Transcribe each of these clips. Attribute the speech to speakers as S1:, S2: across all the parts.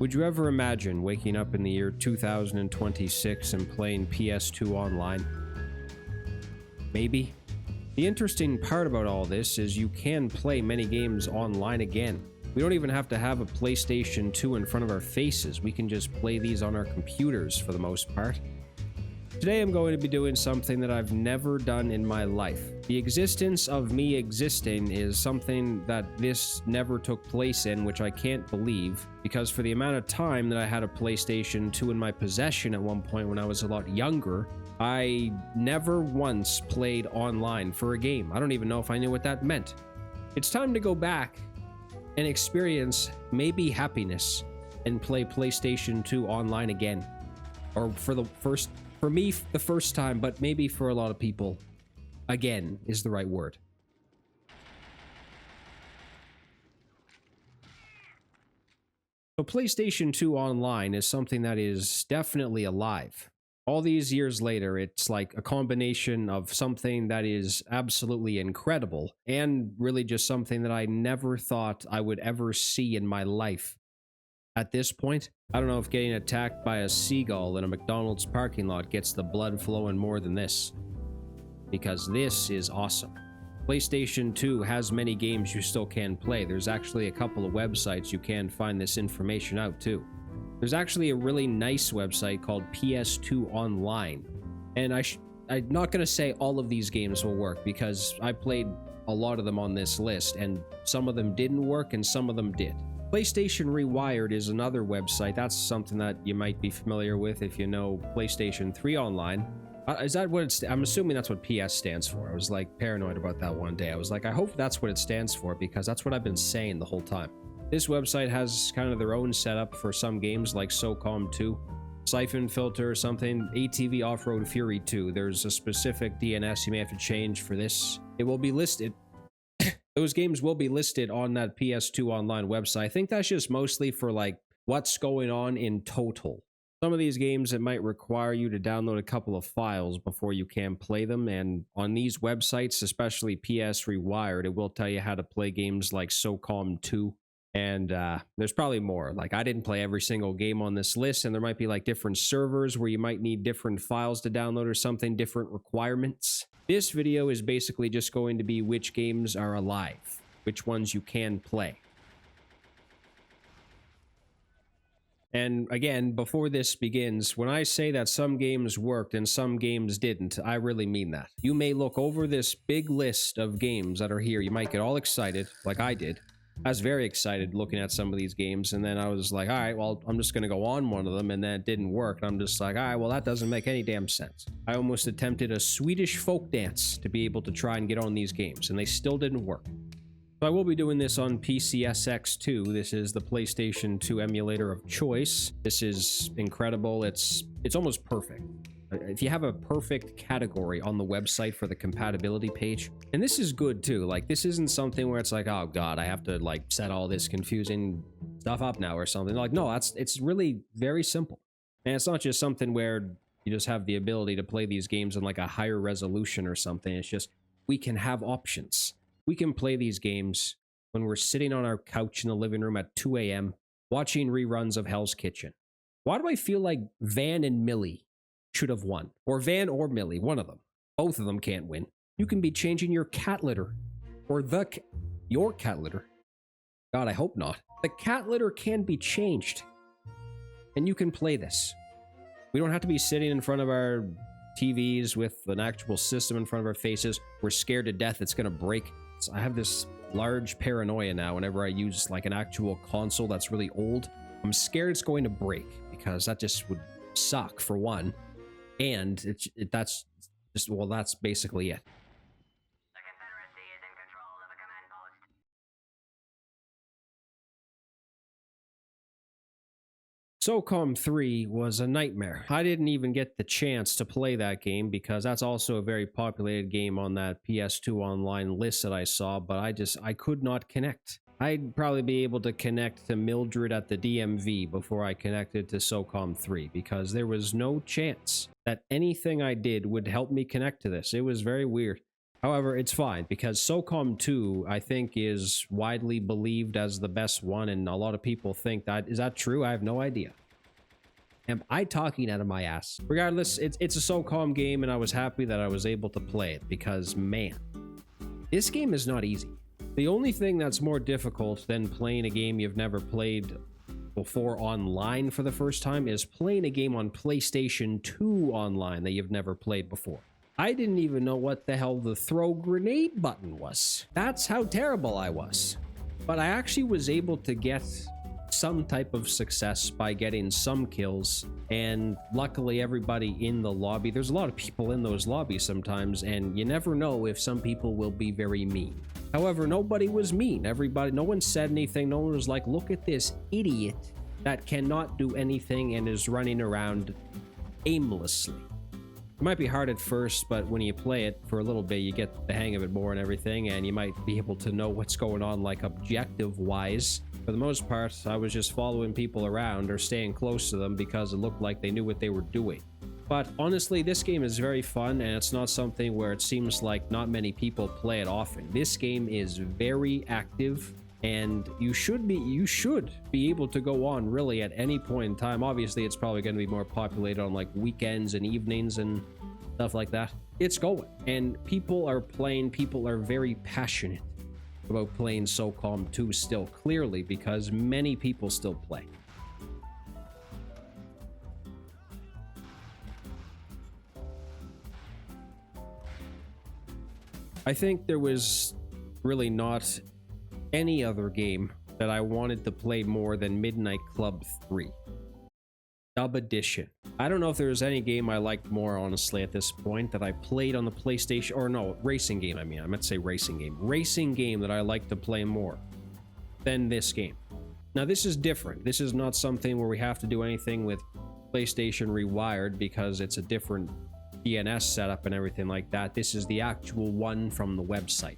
S1: Would you ever imagine waking up in the year 2026 and playing PS2 Online? Maybe. The interesting part about all this is you can play many games online again. We don't even have to have a PlayStation 2 in front of our faces. We can just play these on our computers for the most part. Today I'm going to be doing something that I've never done in my life. The existence of me existing is something that this never took place in, which I can't believe, because for the amount of time that I had a PlayStation 2 in my possession at one point when I was a lot younger, I never once played online for a game. I don't even know if I knew what that meant. It's time to go back and experience maybe happiness and play PlayStation 2 online again. Or for me, the first time, but maybe for a lot of people, again is the right word. So PlayStation 2 Online is something that is definitely alive. All these years later, it's like a combination of something that is absolutely incredible and really just something that I never thought I would ever see in my life. At this point, I don't know if getting attacked by a seagull in a McDonald's parking lot gets the blood flowing more than this. Because this is awesome. PlayStation 2 has many games you still can play. There's actually a couple of websites you can find this information out too. There's actually a really nice website called PS2 Online. And I'm not going to say all of these games will work because I played a lot of them on this list and some of them didn't work and some of them did. PlayStation Rewired is another website. That's something that you might be familiar with if you know PlayStation 3 Online. Is that what it's... I'm assuming that's what PS stands for. I was like paranoid about that one day. I was like, I hope that's what it stands for because that's what I've been saying the whole time. This website has kind of their own setup for some games like Socom 2, Siphon Filter or something, ATV Off-Road Fury 2. There's a specific DNS you may have to change for this. It will be listed. Those games will be listed on that PS2 Online website. I think that's just mostly for like what's going on in total. Some of these games, it might require you to download a couple of files before you can play them. And on these websites, especially PS Rewired, it will tell you how to play games like Socom 2. And there's probably more. Like I didn't play every single game on this list, and there might be like different servers where you might need different files to download or something, different requirements. This video is basically just going to be which games are alive, which ones you can play. And again, before this begins, when I say that some games worked and some games didn't, I really mean that. You may look over this big list of games that are here. You might get all excited, like I did. I was very excited looking at some of these games, and then I was like, all right, well, I'm just going to go on one of them, and then it didn't work. And I'm just like, all right, well, that doesn't make any damn sense. I almost attempted a Swedish folk dance to be able to try and get on these games, and they still didn't work. So I will be doing this on PCSX2. This is the PlayStation 2 emulator of choice. This is incredible. It's almost perfect. If you have a perfect category on the website for the compatibility page, and this is good too, like this isn't something where it's like, oh god, I have to like set all this confusing stuff up now or something. Like no, it's really very simple. And it's not just something where you just have the ability to play these games in like a higher resolution or something. It's just we can have options. We can play these games when we're sitting on our couch in the living room at 2 a.m. watching reruns of Hell's Kitchen. Why do I feel like Van and Millie should have won? Or Van or Millie, one of them. Both of them can't win. You can be changing your cat litter. Or your cat litter. God, I hope not. The cat litter can be changed. And you can play this. We don't have to be sitting in front of our TVs with an actual system in front of our faces. We're scared to death it's going to break. So I have this large paranoia now whenever I use like an actual console that's really old. I'm scared it's going to break because that just would suck for one. And that's basically it.
S2: The Confederacy is in control of a command post.
S1: Socom 3 was a nightmare. I didn't even get the chance to play that game because that's also a very populated game on that PS2 Online list that I saw, but I could not connect. I'd probably be able to connect to Mildred at the DMV before I connected to Socom 3 because there was no chance that anything I did would help me connect to this. It was very weird. However, it's fine because Socom 2, I think, is widely believed as the best one, and a lot of people think that. Is that true? I have no idea. Am I talking out of my ass? Regardless, it's a Socom game, and I was happy that I was able to play it because, man, this game is not easy. The only thing that's more difficult than playing a game you've never played before online for the first time is playing a game on PlayStation 2 online that you've never played before. I didn't even know what the hell the throw grenade button was. That's how terrible I was. But I actually was able to get some type of success by getting some kills, and luckily everybody in the lobby, there's a lot of people in those lobbies sometimes, and you never know if some people will be very mean. However, nobody was mean. No one said anything. No one was like, look at this idiot that cannot do anything and is running around aimlessly. It might be hard at first, but when you play it for a little bit, you get the hang of it more and everything, and you might be able to know what's going on, like, objective-wise. For the most part, I was just following people around or staying close to them because it looked like they knew what they were doing. But honestly, this game is very fun, and it's not something where it seems like not many people play it often. This game is very active, and you should be able to go on really at any point in time. Obviously, it's probably going to be more populated on like weekends and evenings and stuff like that. It's going, and people are playing. People are very passionate about playing Socom 2 still, clearly, because many people still play. I think there was really not any other game that I wanted to play more than Midnight Club 3. Dub Edition. I don't know if there's any game I liked more, honestly, at this point that I played on the PlayStation, or no, racing game, I meant to say racing game. Racing game that I like to play more than this game. Now, this is different. This is not something where we have to do anything with PlayStation Rewired because it's a different DNS setup and everything like that. This is the actual one from the website,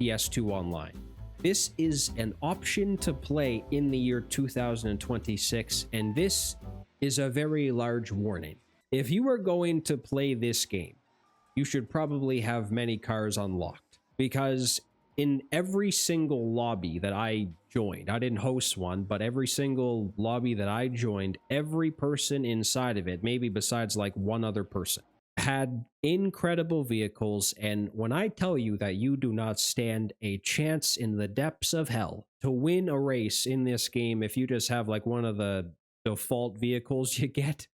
S1: PS2 Online. This is an option to play in the year 2026, and this is a very large warning. If you are going to play this game, you should probably have many cars unlocked, because in every single lobby that I joined, I didn't host one, but every single lobby that I joined, every person inside of it, maybe besides like one other person, had incredible vehicles. And when I tell you that you do not stand a chance in the depths of hell to win a race in this game if you just have like one of the default vehicles you get,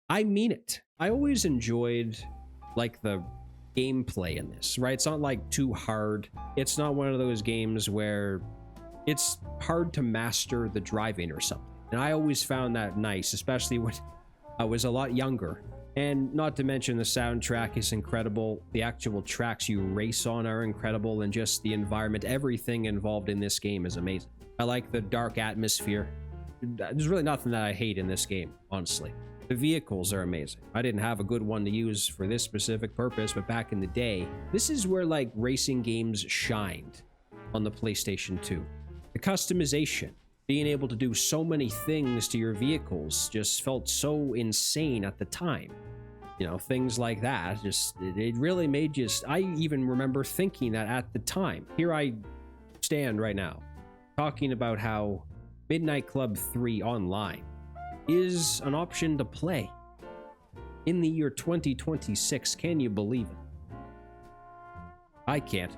S1: I mean it. I always enjoyed like the gameplay in this, right? It's not like too hard. It's not one of those games where it's hard to master the driving or something. And I always found that nice, especially when I was a lot younger. And not to mention the soundtrack is incredible. The actual tracks you race on are incredible, and just the environment, everything involved in this game is amazing. I like the dark atmosphere. There's really nothing that I hate in this game, honestly. The vehicles are amazing. I didn't have a good one to use for this specific purpose, but back in the day, this is where like racing games shined on the PlayStation 2. The customization, being able to do so many things to your vehicles just felt so insane at the time. You know, things like that, just, it really made you, I even remember thinking that at the time. Here I stand right now, talking about how Midnight Club 3 Online is an option to play in the year 2026. Can you believe it? I can't.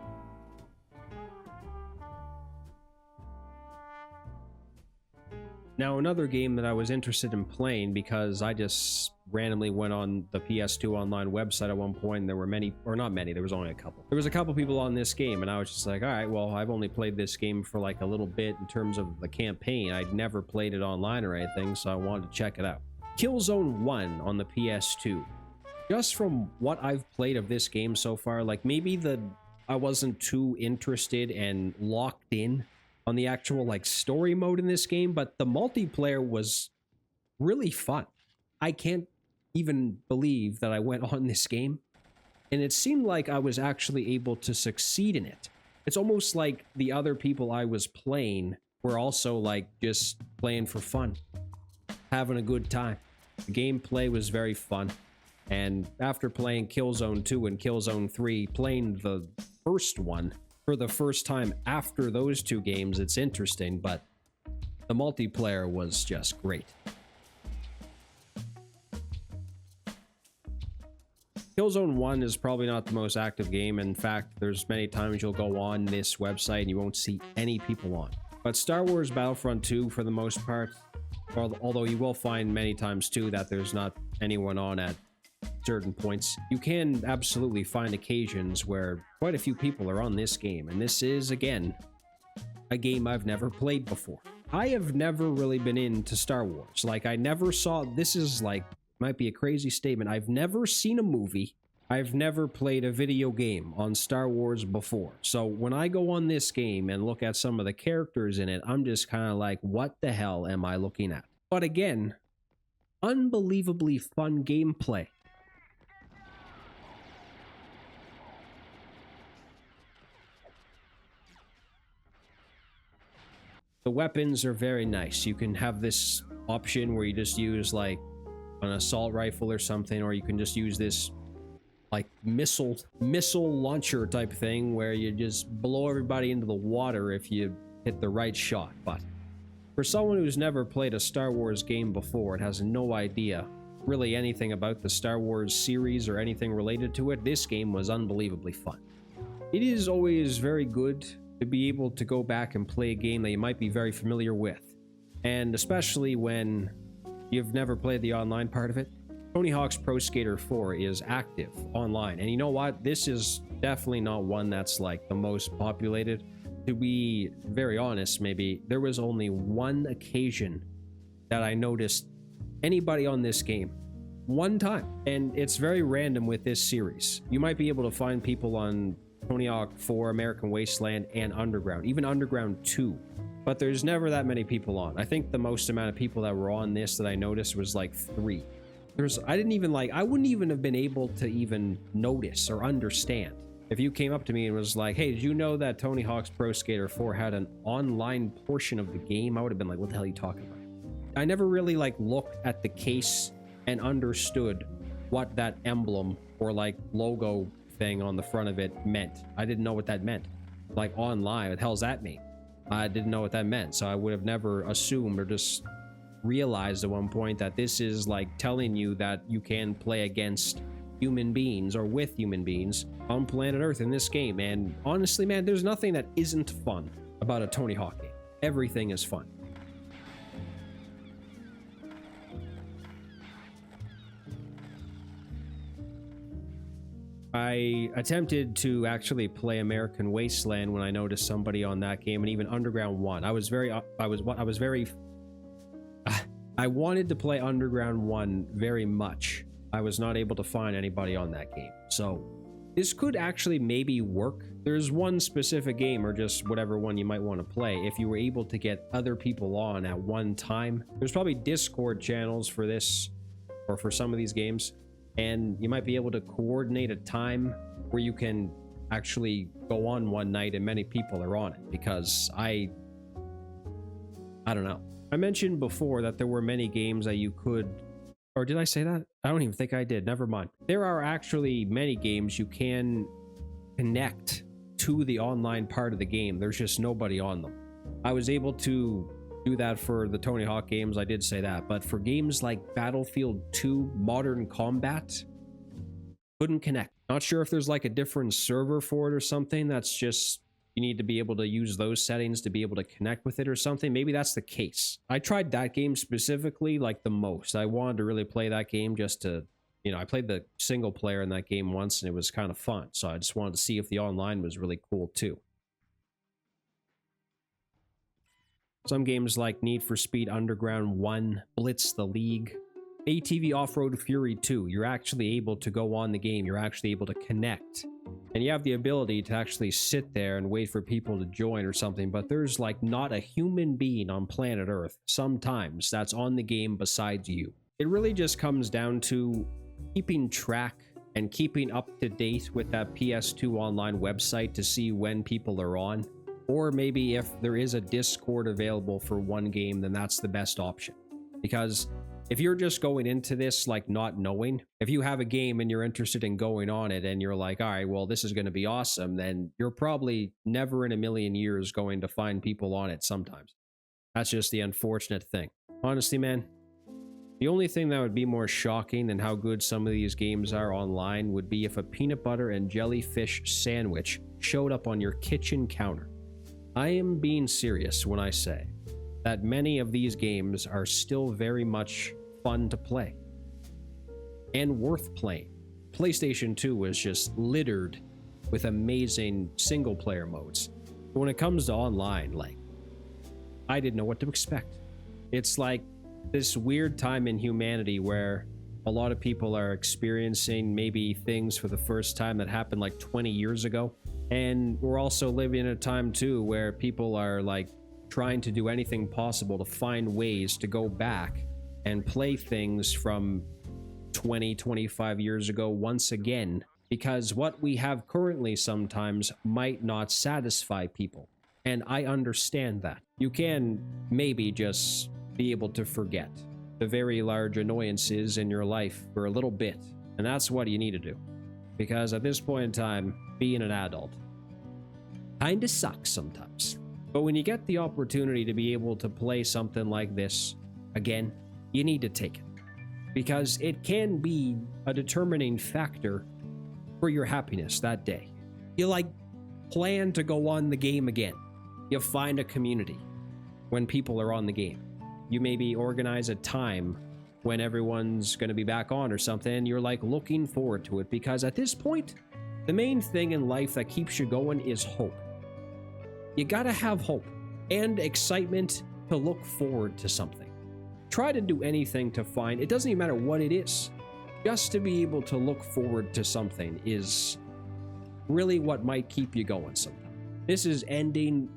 S1: Now, another game that I was interested in playing because I just randomly went on the PS2 Online website at one point, and there were many, or not many, there was only a couple. There was a couple people on this game, and I was just like, all right, well, I've only played this game for like a little bit in terms of the campaign. I'd never played it online or anything, so I wanted to check it out. Killzone 1 on the PS2. Just from what I've played of this game so far, like maybe I wasn't too interested and locked in on the actual like story mode in this game, but the multiplayer was really fun. I can't even believe that I went on this game, and it seemed like I was actually able to succeed in it. It's almost like the other people I was playing were also like just playing for fun, having a good time. The gameplay was very fun. And after playing Killzone 2 and Killzone 3, playing the first one for the first time after those two games, it's interesting, but the multiplayer was just great. Killzone 1 is probably not the most active game. In fact, there's many times you'll go on this website and you won't see any people on. But Star Wars Battlefront 2, for the most part, although you will find many times too that there's not anyone on at certain points, you can absolutely find occasions where quite a few people are on this game. And this is, again, a game I've never played before. I have never really been into Star Wars. Like, I never saw, this is like, might be a crazy statement. I've never seen a movie. I've never played a video game on Star Wars before. So when I go on this game and look at some of the characters in it, I'm just kind of like, what the hell am I looking at? But again, unbelievably fun gameplay. The weapons are very nice. You can have this option where you just use like an assault rifle or something, or you can just use this like missile launcher type thing where you just blow everybody into the water if you hit the right shot. But for someone who's never played a Star Wars game before and has no idea really anything about the Star Wars series or anything related to it, this game was unbelievably fun. It is always very good to be able to go back and play a game that you might be very familiar with, and especially when you've never played the online part of it. Tony Hawk's Pro Skater 4 is active online, and you know what? This is definitely not one that's like the most populated. To be very honest, maybe there was only one occasion that I noticed anybody on this game. One time. And it's very random with this series. You might be able to find people on Tony Hawk 4, American Wasteland, and Underground, even Underground 2. But there's never that many people on. I think the most amount of people that were on this that I noticed was like 3. I wouldn't even have been able to even notice or understand. If you came up to me and was like, hey, did you know that Tony Hawk's Pro Skater 4 had an online portion of the game? I would have been like, what the hell are you talking about? I never really like looked at the case and understood what that emblem or like logo thing on the front of it meant. I didn't know what that meant. Like online, what the hell's that mean? I didn't know what that meant, so I would have never assumed or just realized at one point that this is like telling you that you can play against human beings or with human beings on planet Earth in this game. And honestly, man, there's nothing that isn't fun about a Tony Hawk game. Everything is fun. I attempted to actually play American Wasteland when I noticed somebody on that game, and even Underground 1. I wanted to play Underground 1 very much. I was not able to find anybody on that game. So this could actually maybe work. There's one specific game, or just whatever one you might want to play, if you were able to get other people on at one time. There's probably Discord channels for this, or for some of these games. And you might be able to coordinate a time where you can actually go on one night and many people are on it. Because I don't know. I mentioned before that there were many games that you could, or did I say that? I don't even think I did. Never mind. There are actually many games you can connect to the online part of the game. There's just nobody on them. I was able to do that for the Tony Hawk games, I did say that, but for games like Battlefield 2 Modern Combat, couldn't connect. Not sure if there's like a different server for it or something. That's just, you need to be able to use those settings to be able to connect with it or something. Maybe that's the case. I tried that game specifically like the most. I wanted to really play that game just to, you know, I played the single player in that game once and it was kind of fun. So I just wanted to see if the online was really cool too. Some games like Need for Speed Underground 1, Blitz the League, ATV Off-Road Fury 2, you're actually able to go on the game, you're actually able to connect. And you have the ability to actually sit there and wait for people to join or something, but there's like not a human being on planet Earth sometimes that's on the game besides you. It really just comes down to keeping track and keeping up to date with that PS2 Online website to see when people are on. Or maybe if there is a Discord available for one game, then that's the best option. Because If you're just going into this like not knowing, if you have a game and you're interested in going on it and you're like, all right, well, this is going to be awesome, then you're probably never in a million years going to find people on it sometimes. That's just the unfortunate thing. Honestly, man, the only thing that would be more shocking than how good some of these games are online would be if a peanut butter and jellyfish sandwich showed up on your kitchen counter. I am being serious when I say that many of these games are still very much fun to play and worth playing. PlayStation 2 was just littered with amazing single player modes. But when it comes to online, like, I didn't know what to expect. It's like this weird time in humanity where a lot of people are experiencing maybe things for the first time that happened like 20 years ago. And we're also living in a time too where people are like trying to do anything possible to find ways to go back and play things from 20, 25 years ago once again, because what we have currently sometimes might not satisfy people. And I understand that. You can maybe just be able to forget the very large annoyances in your life for a little bit. And that's what you need to do. Because at this point in time, being an adult kinda sucks sometimes. But when you get the opportunity to be able to play something like this again, you need to take it. Because it can be a determining factor for your happiness that day. You like plan to go on the game again. You find a community when people are on the game. You maybe organize a time when everyone's going to be back on or something, and you're like looking forward to it, because at this point, the main thing in life that keeps you going is hope. You gotta have hope and excitement to look forward to something. Try to do anything to find, it doesn't even matter what it is, just to be able to look forward to something is really what might keep you going sometimes. This is ending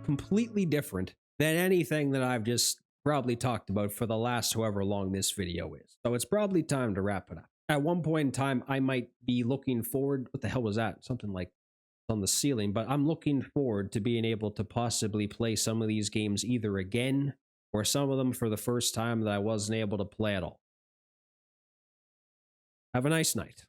S1: completely different than anything that I've just probably talked about for the last however long this video is. So it's probably time to wrap it up. At one point in time, I might be looking forward, what the hell was that? Something like on the ceiling, but I'm looking forward to being able to possibly play some of these games either again or some of them for the first time that I wasn't able to play at all. Have a nice night.